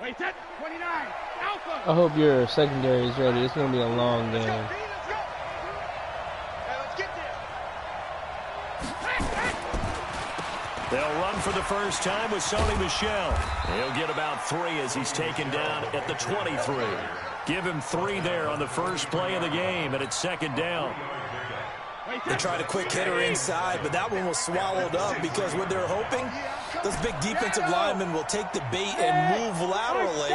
Wait, set 29. Alpha. I hope your secondary is ready. It's going to be a long game. Let's go. Hey, let's get there. They'll run for the first time with Sony Michel. He'll get about 3 as he's taken down at the 23. Give him 3 there on the first play of the game, and it's second down. They tried a quick hitter inside, but that one was swallowed up because what they're hoping, those big defensive linemen will take the bait and move laterally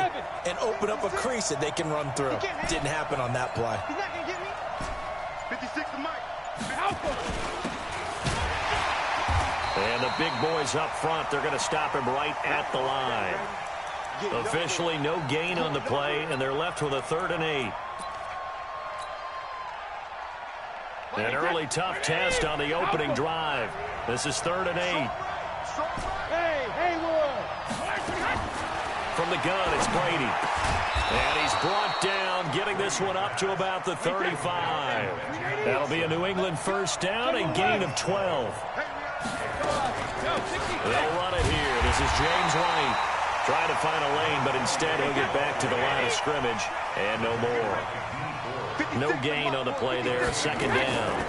and open up a crease that they can run through. Didn't happen on that play. He's not going to get me. 56 to Mike. And the big boys up front, they're going to stop him right at the line. Officially no gain on the play, and they're left with a 3rd and 8. An early tough test on the opening drive. This is 3rd and 8. Hey, Haywood. From the gun, it's Brady. And he's brought down, getting this one up to about the 35. That'll be a New England first down, a gain of 12. They'll run it here. This is James White. Trying to find a lane, but instead he'll get back to the line of scrimmage. And no more. No gain on the play there. 2nd down.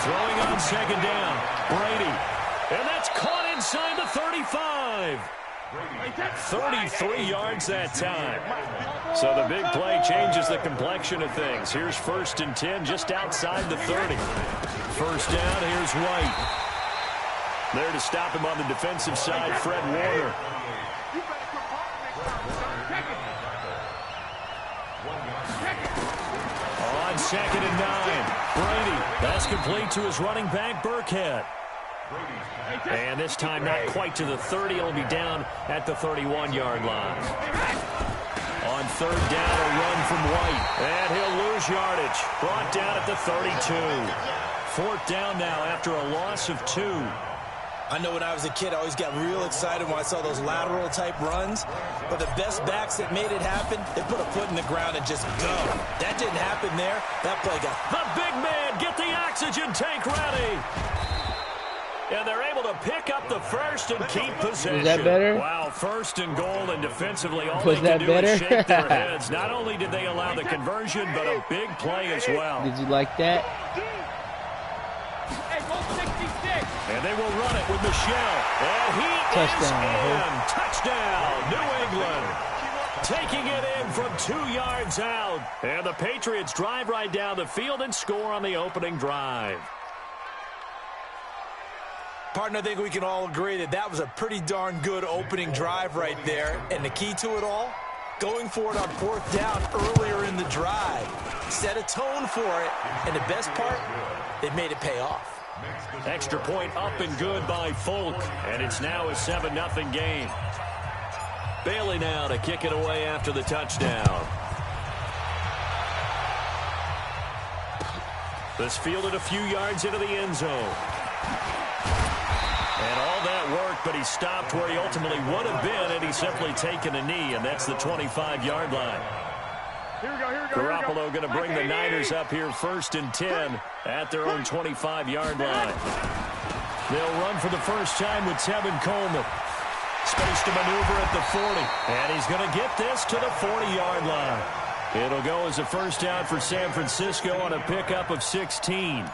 Throwing on 2nd down. Brady. And that's caught inside the 35. 33 yards that time. So the big play changes the complexion of things. Here's 1st and 10 just outside the 30. First down, here's White. There to stop him on the defensive side, Fred Warner. On 2nd and 9, Brady. That's complete to his running back, Burkhead. And this time not quite to the 30. It'll be down at the 31-yard line. On 3rd down, a run from White. And he'll lose yardage. Brought down at the 32. 4th down now after a loss of 2. I know when I was a kid, I always got real excited when I saw those lateral-type runs. But the best backs that made it happen, they put a foot in the ground and just go. That didn't happen there. That play got... The big man, get the oxygen tank ready. And they're able to pick up the first and keep possession. Was that better? Wow, 1st and goal, and defensively all Was they can that do better? is shake their heads. Not only did they allow the conversion, but a big play as well. Did you like that? And they will run it with Michel. And he Touchdown, is in. Touchdown, New England. Taking it in from 2 yards out. And the Patriots drive right down the field and score on the opening drive. Partner, I think we can all agree that that was a pretty darn good opening drive right there. And the key to it all, going for it on 4th down earlier in the drive. Set a tone for it. And the best part, they made it pay off. Extra point up and good by Folk. And it's now a 7-0 game. Bailey now to kick it away after the touchdown. This fielded a few yards into the end zone. And all that work, but he stopped where he ultimately would have been had he simply taken a knee, and that's the 25-yard line. Here we go. Garoppolo going to bring the Niners up here 1st and 10 at their own 25-yard line. They'll run for the first time with Tevin Coleman. Space to maneuver at the 40, and he's going to get this to the 40-yard line. It'll go as a first down for San Francisco on a pickup of 16.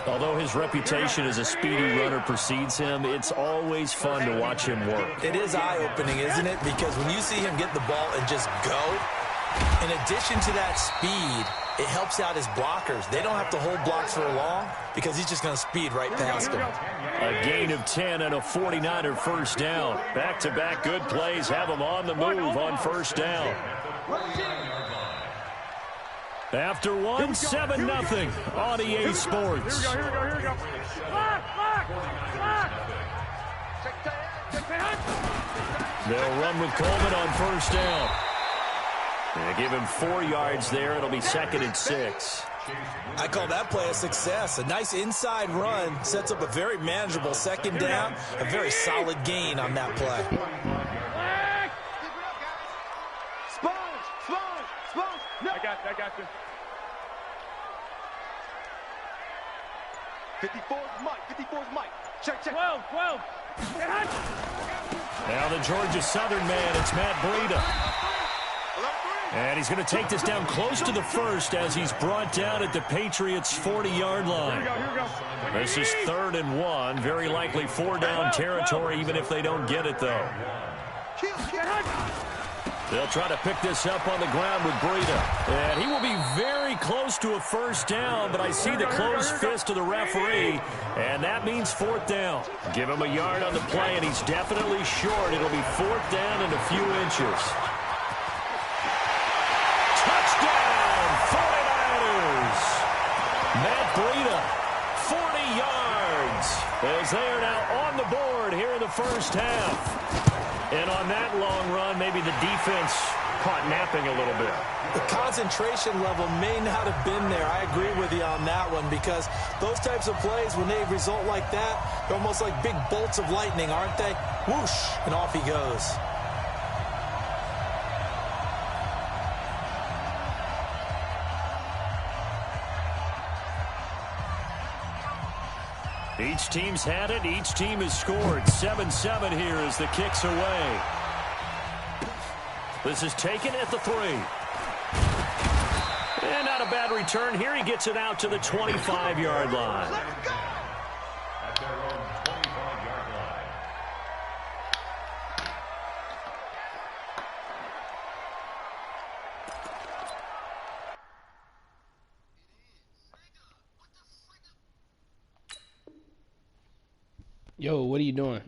Although his reputation as a speedy runner precedes him, it's always fun to watch him work. It is eye-opening, isn't it? Because when you see him get the ball and just go, in addition to that speed, it helps out his blockers. They don't have to hold blocks for long because he's just going to speed right past them. A gain of 10 and a 49er first down. Back-to-back good plays have him on the move on first down. After one, 7-0 on EA Sports. Here we go. Block. They'll run with Coleman on first down. They give him 4 yards there. It'll be 2nd and 6. I call that play a success. A nice inside run sets up a very manageable 2nd down. A very solid gain on that play. Sponge. No. I got you. 54's Mike. Check. 12. Now the Georgia Southern man, it's Matt Breida. And he's going to take this down close to the first as he's brought down at the Patriots' 40-yard line. This is 3rd and 1. Very likely 4-down territory, even if they don't get it, though. They'll try to pick this up on the ground with Breida. And he will be very close to a first down, but I see the closed fist of the referee, and that means 4th down. Give him a yard on the play, and he's definitely short. It'll be 4th down and a few inches. Touchdown, 49ers! Matt Breida, 40 yards, as they are now on the board here in the first half. And on that long run, maybe the defense caught napping a little bit. The concentration level may not have been there. I agree with you on that one, because those types of plays, when they result like that, they're almost like big bolts of lightning, aren't they? Whoosh, and off he goes. Each team's had it. Each team has scored. 7-7 here as the kick's away. This is taken at the 3. And not a bad return here. He gets it out to the 25-yard line. Yo, what are you doing?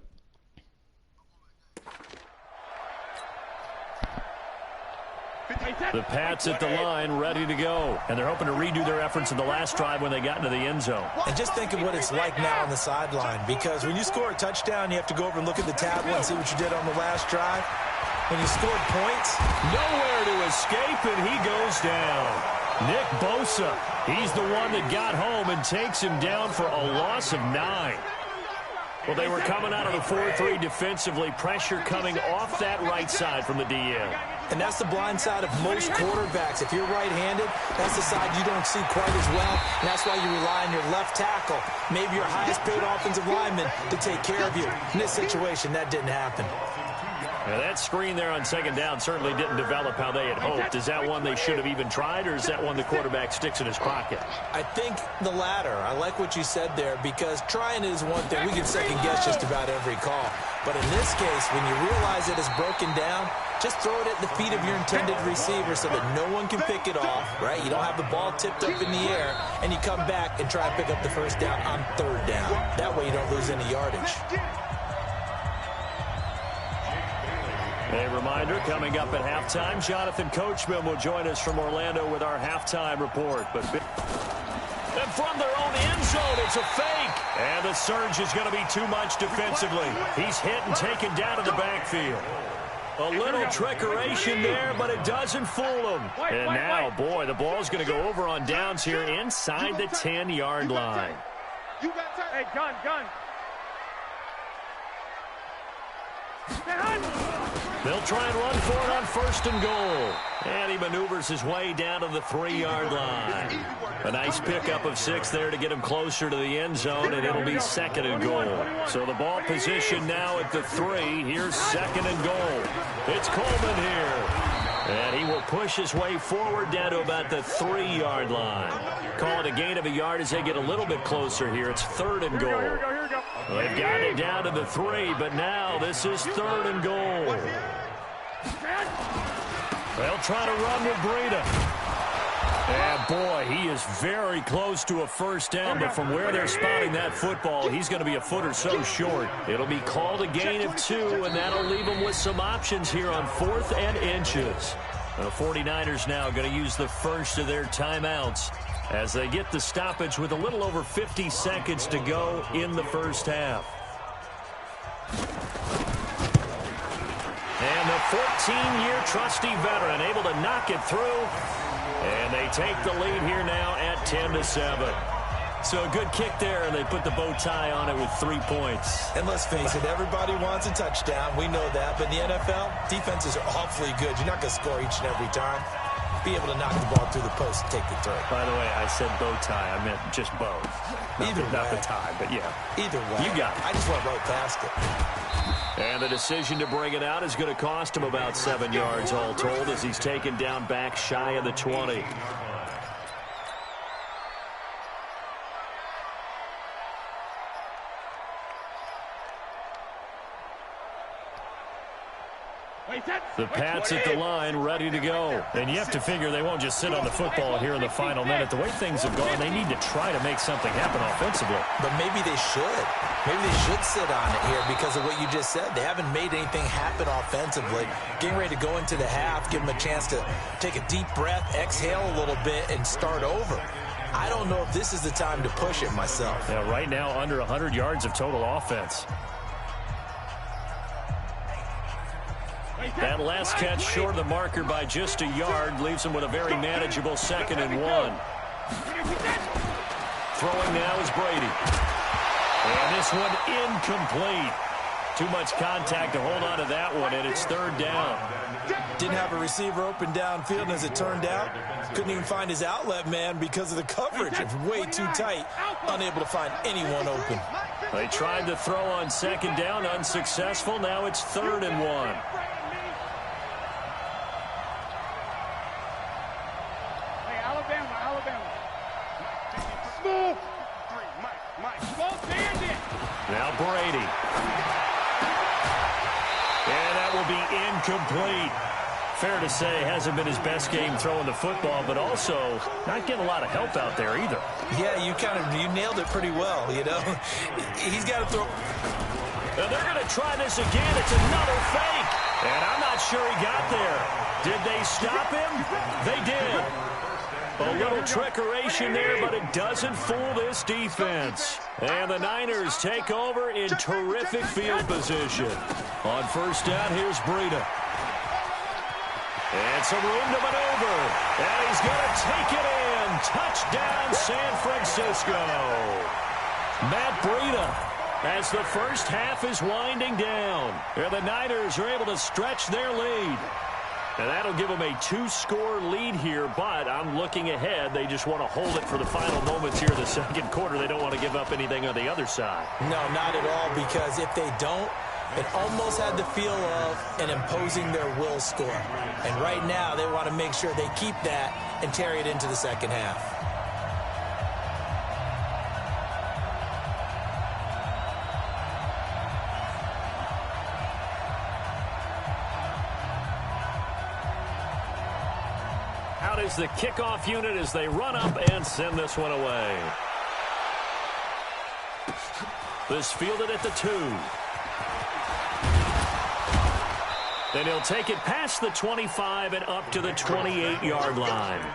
The Pats at the line, ready to go. And they're hoping to redo their efforts in the last drive when they got into the end zone. And just think of what it's like now on the sideline, because when you score a touchdown, you have to go over and look at the tablet and see what you did on the last drive. When you scored points, nowhere to escape, and he goes down. Nick Bosa, he's the one that got home and takes him down for a loss of 9. Well, they were coming out of the 4-3 defensively. Pressure coming off that right side from the DN. And that's the blind side of most quarterbacks. If you're right-handed, that's the side you don't see quite as well. And that's why you rely on your left tackle, maybe your highest-paid offensive lineman, to take care of you. In this situation, that didn't happen. Now, that screen there on 2nd down certainly didn't develop how they had hoped. Is that one they should have even tried, or is that one the quarterback sticks in his pocket? I think the latter. I like what you said there, because trying is one thing. We can second-guess just about every call. But in this case, when you realize it is broken down, just throw it at the feet of your intended receiver so that no one can pick it off, right? You don't have the ball tipped up in the air, and you come back and try and pick up the first down on 3rd down. That way you don't lose any yardage. A reminder, coming up at halftime, Jonathan Coachman will join us from Orlando with our halftime report. But and from their own end zone, it's a fake. And the surge is going to be too much defensively. He's hit and taken down in the backfield. A little trickeration there, but it doesn't fool him. And now, boy, the ball's going to go over on downs here inside the 10-yard line. Hey, gun. They'll try and run for it on 1st and goal. And he maneuvers his way down to the 3-yard line. A nice pickup of 6 there to get him closer to the end zone, and it'll be 2nd and goal. So the ball position now at the 3. Here's 2nd and goal. It's Coleman here. And he will push his way forward down to about the 3-yard line. Call it a gain of a yard as they get a little bit closer here. It's 3rd and goal. Well, they've got it down to the 3, but now this is 3rd and goal. They'll try to run with Breida. And, boy, he is very close to a first down, but from where they're spotting that football, he's going to be a foot or so short. It'll be called a gain of 2, and that'll leave them with some options here on 4th and inches. The 49ers now going to use the first of their timeouts as they get the stoppage with a little over 50 seconds to go in the first half. And the 14-year trusty veteran able to knock it through. And they take the lead here now at 10-7. So a good kick there, and they put the bow tie on it with 3 points. And let's face it, everybody wants a touchdown. We know that. But in the NFL, defenses are awfully good. You're not going to score each and every time. Be able to knock the ball through the post and take the throw. By the way, I said bow tie. I meant just bow. Not the tie, but yeah. Either way. You got it. I just went right past it. And the decision to bring it out is going to cost him about 7 yards all told as he's taken down back shy of the 20. The Pats at the line, ready to go. And you have to figure they won't just sit on the football here in the final minute. The way things have gone, they need to try to make something happen offensively. But maybe they should. Maybe they should sit on it here because of what you just said. They haven't made anything happen offensively. Getting ready to go into the half, give them a chance to take a deep breath, exhale a little bit, and start over. I don't know if this is the time to push it myself. Yeah, right now, under 100 yards of total offense. That last catch short of the marker by just a yard leaves him with a very manageable 2nd and 1. Throwing now is Brady. And this one incomplete. Too much contact to hold on to that one, and it's 3rd down. Didn't have a receiver open downfield, and as it turned out, couldn't even find his outlet man because of the coverage. It's way too tight, unable to find anyone open. They tried to throw on 2nd down, unsuccessful. Now it's 3rd and 1. Now Brady. And that will be incomplete. Fair to say, hasn't been his best game throwing the football, but also not getting a lot of help out there either. Yeah, you nailed it pretty well, you know. He's got to throw. Now they're going to try this again. It's another fake. And I'm not sure he got there. Did they stop him? They did. A little trickeration there, but it doesn't fool this defense. And the Niners take over in terrific field position. On 1st down, here's Breida. And some room to maneuver. And he's going to take it in. Touchdown, San Francisco. Matt Breida, as the first half is winding down. And the Niners are able to stretch their lead. And that'll give them a 2-score lead here, but I'm looking ahead. They just want to hold it for the final moments here in the 2nd quarter. They don't want to give up anything on the other side. No, not at all, because if they don't, it almost had the feel of an imposing their will score. And right now, they want to make sure they keep that and carry it into the 2nd half. Out is the kickoff unit as they run up and send this one away. This fielded at the 2. Then he'll take it past the 25 and up to the 28-yard line.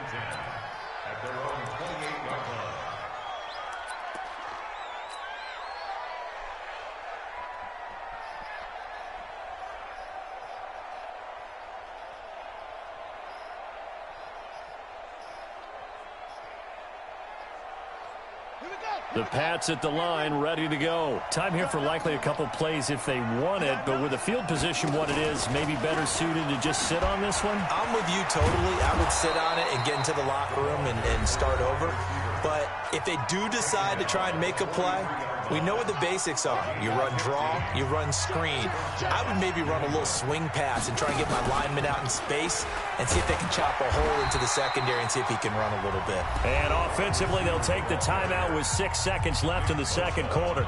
The Pats at the line, ready to go. Time here for likely a couple plays if they want it, but with the field position what it is, maybe better suited to just sit on this one? I'm with you totally. I would sit on it and get into the locker room and start over. But if they do decide to try and make a play, we know what the basics are. You run draw, you run screen. I would maybe run a little swing pass and try and get my lineman out in space and see if they can chop a hole into the secondary and see if he can run a little bit. And offensively, they'll take the timeout with 6 seconds left in the 2nd quarter.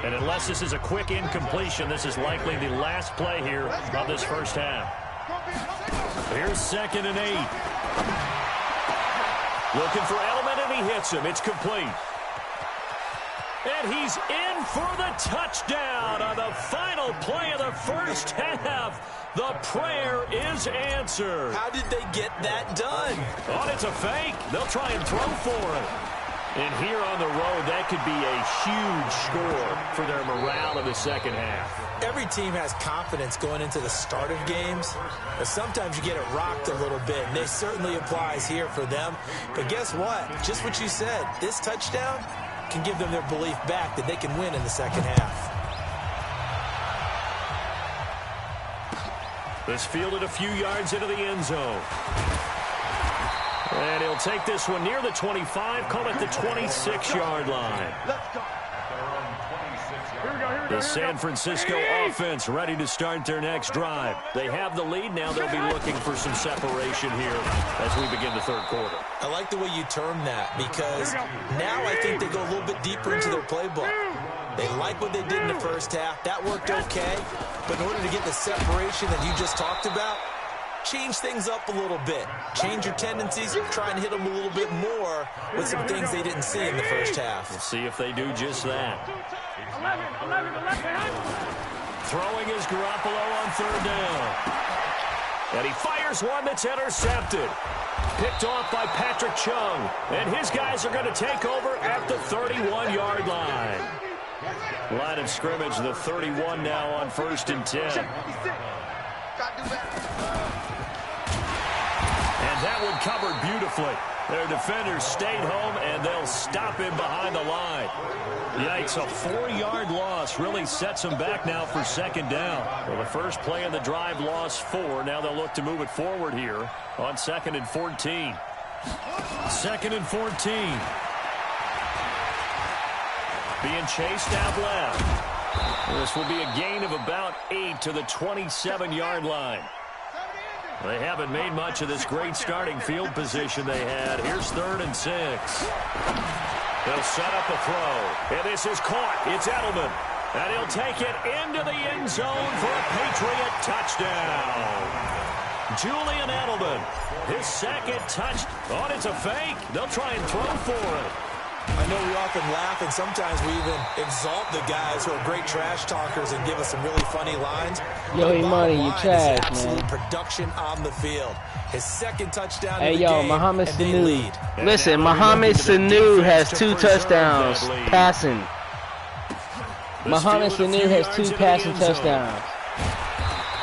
And unless this is a quick incompletion, this is likely the last play here of this 1st half. Here's 2nd and 8. Looking for Edelman, and he hits him. It's complete. And he's in for the touchdown on the final play of the 1st half. The prayer is answered. How did they get that done? Oh, it's a fake. They'll try and throw for it. And here on the road, that could be a huge score for their morale in the 2nd half. Every team has confidence going into the start of games, but sometimes you get it rocked a little bit, and this certainly applies here for them. But guess what? Just what you said, this touchdown can give them their belief back that they can win in the 2nd half. This fielded a few yards into the end zone. And he'll take this one near the 25, call it the 26-yard line. Let's go. Here we go, here we go. The San Francisco offense ready to start their next drive. They have the lead now. They'll be looking for some separation here as we begin the third quarter. I like the way you term that because now I think they go a little bit deeper into their playbook. They like what they did in the first half. That worked okay. But in order to get the separation that you just talked about, change things up a little bit. Change your tendencies. Try and hit them a little bit more with some things they didn't see in the first half. We'll see if they do just that. Throwing is Garoppolo on third down. And he fires one that's intercepted. Picked off by Patrick Chung. And his guys are going to take over at the 31-yard line. Line of scrimmage, the 31 now on 1st and 10. And that one covered beautifully. Their defenders stayed home, and they'll stop him behind the line. Yikes, a 4-yard loss really sets them back now for 2nd down. Well, the first play of the drive lost 4. Now they'll look to move it forward here on 2nd and 14. 2nd and 14. Being chased out left. This will be a gain of about 8 to the 27-yard line. They haven't made much of this great starting field position they had. Here's 3rd and 6. They'll set up a throw. And this is caught. It's Edelman. And he'll take it into the end zone for a Patriot touchdown. Julian Edelman. His 2nd touch. Oh, it's a fake. They'll try and throw for it. I know we often laugh, and sometimes we even exalt the guys who are great trash talkers and give us some really funny lines. Yo, Imani, you trash, absolute man. Production on the field. His 2nd touchdown Hey, of the yo, game, Mohamed and they Sanu. lead. Listen, Mohamed Sanu has 2 touchdowns passing. Mohamed Sanu has 2 passing touchdowns.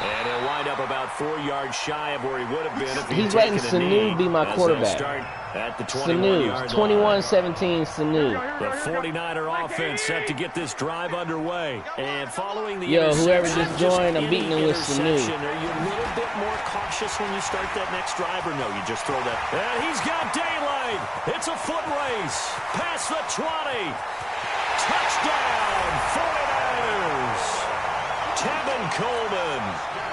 And he'll wind up about 4 yards shy of where he would have been if he'd He's letting taken a knee. Sanu be my quarterback. At the Sanu, 21-17 Sanu. The 49er offense set to get this drive underway. And following the Yo, whoever interception, just joined, I'm beating him with Sanu. interception, are you a little bit more cautious when you start that next drive, or no, you just throw that? And he's got daylight. It's a foot race. Past the 20. Touchdown, 49ers. Tevin Coleman,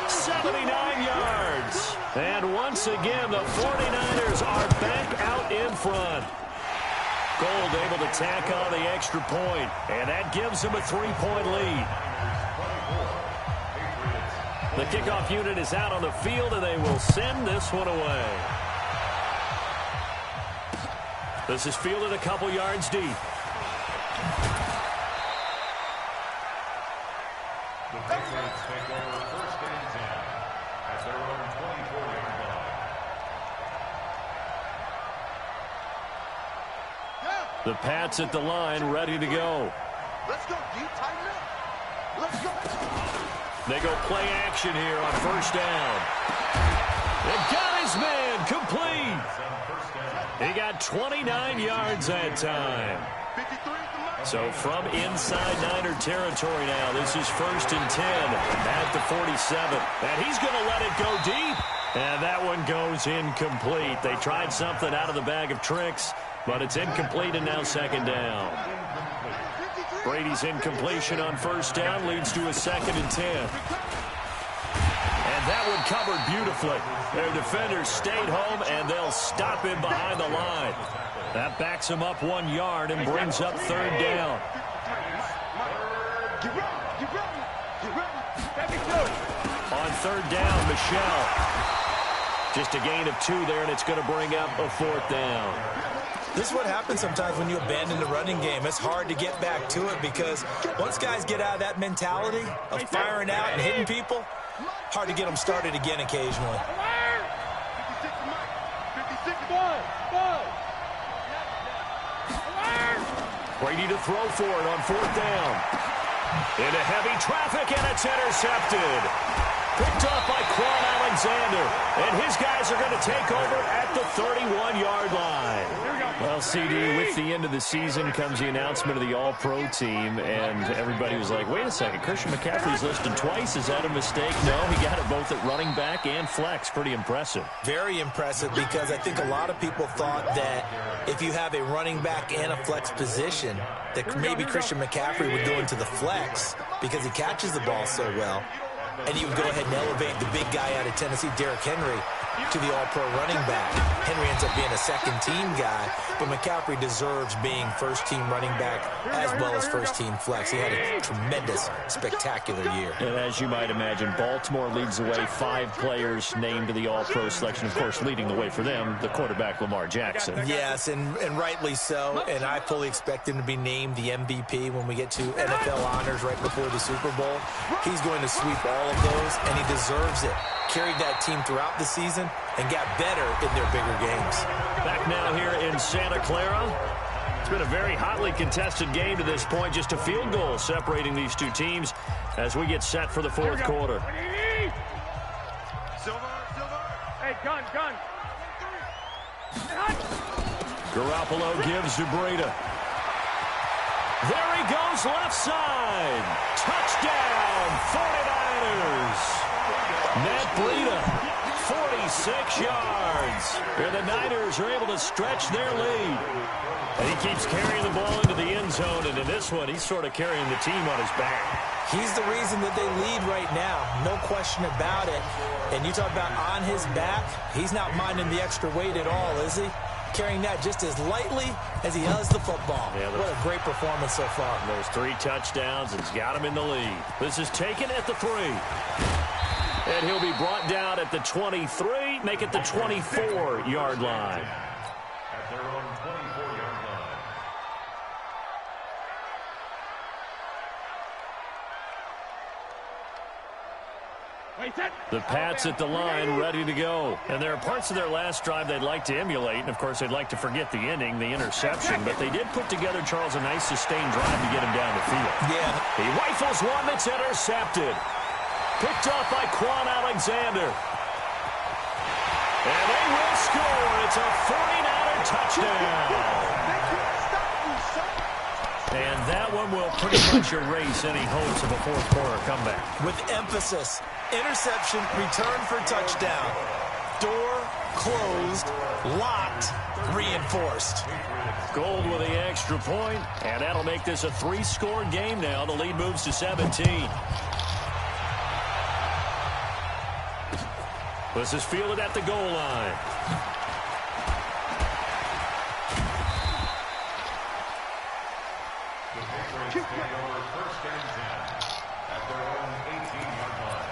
79 yards. And once again, the 49ers are back out in front. Gold able to tack on the extra point, and that gives them a 3-point lead. The kickoff unit is out on the field, and they will send this one away. This is fielded a couple yards deep. The Patriots take over 1st and 10 at their own 24-yard line. The Pats at the line, ready to go. Let's go, D. Tighten up. Let's go. They go play action here on 1st down. They got his man complete. He got 29 yards that time. So from inside Niner territory now, this is 1st and 10 at the 47. And he's going to let it go deep. And that one goes incomplete. They tried something out of the bag of tricks, but it's incomplete and now 2nd down. Brady's incompletion on 1st down leads to a 2nd and 10. And that one covered beautifully. Their defenders stayed home, and they'll stop him behind the line. That backs him up 1 yard and brings up 3rd down. On 3rd down, Michelle. Just a gain of 2 there, and it's going to bring up a 4th down. This is what happens sometimes when you abandon the running game. It's hard to get back to it because once guys get out of that mentality of firing out and hitting people, hard to get them started again occasionally. Brady to throw for it on 4th down. Into heavy traffic, and it's intercepted. Picked up by Quan Alexander. And his guys are going to take over at the 31-yard line. Well, CD, with the end of the season comes the announcement of the All-Pro team, and everybody was like, wait a second, Christian McCaffrey's listed twice. Is that a mistake? No, he got it both at running back and flex. Pretty impressive. Very impressive, because I think a lot of people thought that if you have a running back and a flex position, that maybe Christian McCaffrey would go into the flex because he catches the ball so well. And you would go ahead and elevate the big guy out of Tennessee, Derrick Henry, to the all-pro running back. Henry ends up being a second-team guy, but McCaffrey deserves being first-team running back as well as first-team flex. He had a tremendous, spectacular year. And as you might imagine, Baltimore leads the way. 5 players named to the all-pro selection. Of course, leading the way for them, the quarterback Lamar Jackson. Yes, and rightly so. And I fully expect him to be named the MVP when we get to NFL honors right before the Super Bowl. He's going to sweep all of those, and he deserves it. Carried that team throughout the season and got better in their bigger games. Back now here in Santa Clara. It's been a very hotly contested game to this point. Just a field goal separating these two teams as we get set for the fourth quarter. Silver. Hey, gun. Garoppolo gives to Breida. There he goes, left side. Touchdown, 49ers. Matt Breida, 46 yards. And the Niners are able to stretch their lead. And he keeps carrying the ball into the end zone, and in this one, he's sort of carrying the team on his back. He's the reason that they lead right now, no question about it. And you talk about on his back, he's not minding the extra weight at all, is he? Carrying that just as lightly as he does the football. Yeah, what a great performance so far. Those 3 touchdowns, and he's got him in the lead. This is taken at the 3. And he'll be brought down at the 23, make it the 24-yard line. At their own 24-yard line. The Pats at the line, ready to go. And there are parts of their last drive they'd like to emulate. And, of course, they'd like to forget the ending, the interception. But they did put together, Charles, a nice sustained drive to get him down the field. Yeah. He rifles one that's intercepted. Picked off by Quan Alexander. And they will score. It's a 49er touchdown. And that one will pretty much erase any hopes of a fourth quarter comeback. With emphasis, interception, return for touchdown. Door closed, locked, reinforced. Gold with the extra point, and that'll make this a 3-score game now. The lead moves to 17. This is fielded at the goal line. The Patriots take over first and 10 at their own 18-yard line.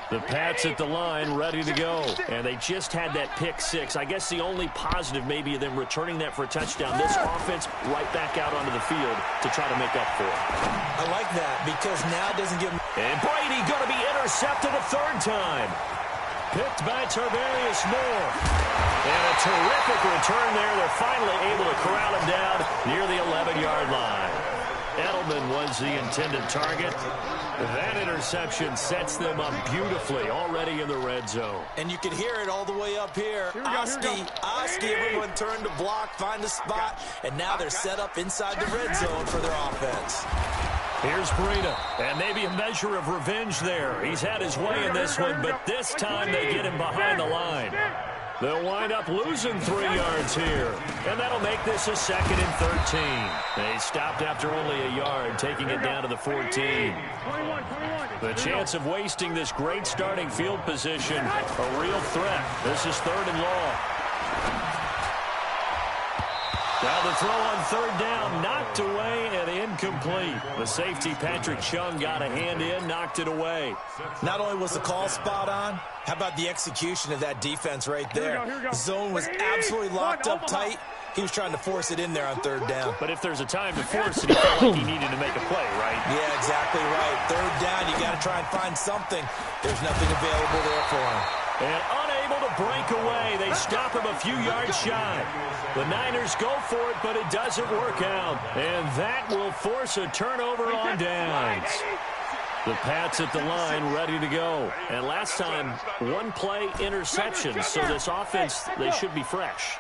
The Pats at the line, ready to go. And they just had that pick 6. I guess the only positive maybe of them returning that for a touchdown. This offense right back out onto the field to try to make up for it. I like that because now it doesn't give him... And Brady going to be intercepted a 3rd time. Picked by Tarvarius Moore. And a terrific return there. They're finally able to corral him down near the 11-yard line. Edelman was the intended target. That interception sets them up beautifully already in the red zone. And you can hear it all the way up here. Oski, everyone turned to block, find a spot, and now they're set up inside the red zone for their offense. Here's Breida, and maybe a measure of revenge there. He's had his way in this one, but this time they get him behind the line. They'll wind up losing 3 yards here, and that'll make this a 2nd and 13. They stopped after only a yard, taking it down to the 14. The chance of wasting this great starting field position, a real threat. This is 3rd and long. Now the throw on 3rd down, knocked away and incomplete. The safety, Patrick Chung, got a hand in, knocked it away. Not only was the call spot on, how about the execution of that defense right there? Zone was absolutely locked up tight. He was trying to force it in there on 3rd down. But if there's a time to force it, he felt like he needed to make a play, right? Yeah, exactly right. 3rd down, you got to try and find something. There's nothing available there for him. And unable to break away, they stop him a few yards shy. The Niners go for it, but it doesn't work out. And that will force a turnover on downs. The Pats at the line, ready to go. And last time, one play interception. So this offense, they should be fresh.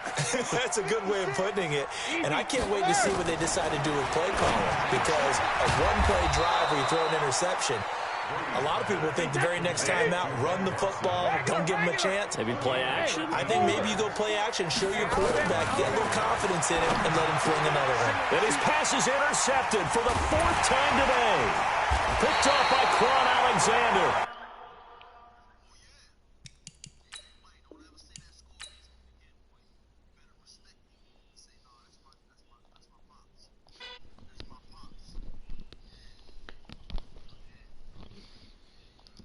That's a good way of putting it. And I can't wait to see what they decide to do with play calling. Because a one-play drive where you throw an interception, a lot of people think the very next time out, run the football, don't give them a chance. Maybe play action. I think maybe you go play action, show your quarterback, get a little confidence in him, and let him fling another one. And his pass is intercepted for the 4th time today. Picked off by Quan Alexander.